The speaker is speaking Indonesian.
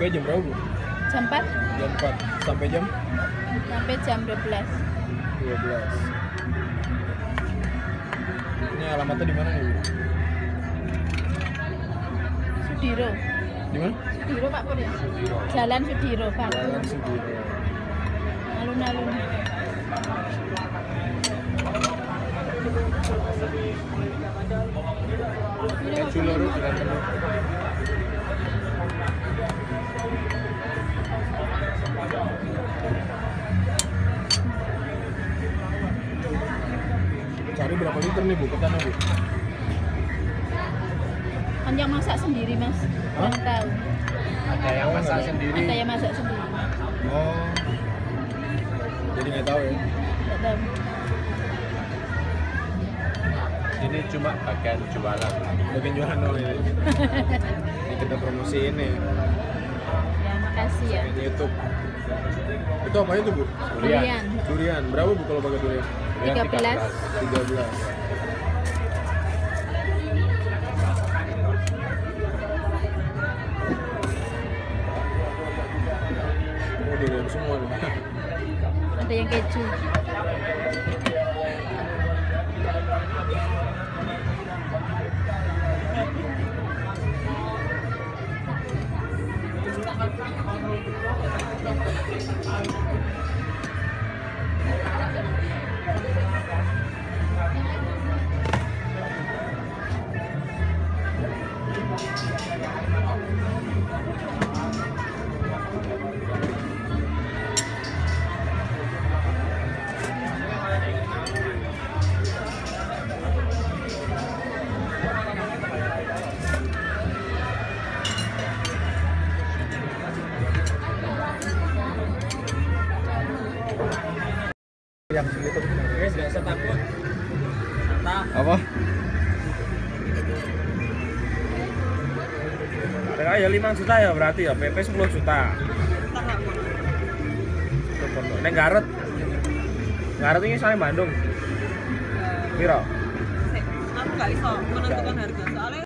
Buka jam berapa, Bu? Jam 4 Jam 4 sampai jam? sampai jam 12. 12. Ini alamatnya di mana nih, Bu? Sudiro. Di mana? Sudiro Pak Pur ya? Jalan Sudiro Pak. Jalan Sudiro. Alun-alun. Culuru jalan penuh. Cari berapa liter nih, Bu? Ketan, Bu? Kan yang masak sendiri, Mas. Kurang tahu. Ada yang masak sendiri. Ada yang masak sendiri. Oh. Jadi nggak tahu ya? Nggak tahu. Ini cuma bagian jualan. Bagian jualan doang ya. Ini kita promosiin nih. Ya, makasih ya. Di YouTube. Itu apa itu, Bu? Durian. Durian. Berapa, Bu, kalau pakai durian? 13. 13. Oh, durian semua nih. Ada yang keju. Yang segitu. Guys, nggak usah takut. Apa? Harga ya 5 juta ya berarti ya, PP 10 juta. Nek Garut. Garut ini saya Bandung. Piro? Aku nggak iso menentukan harga soalnya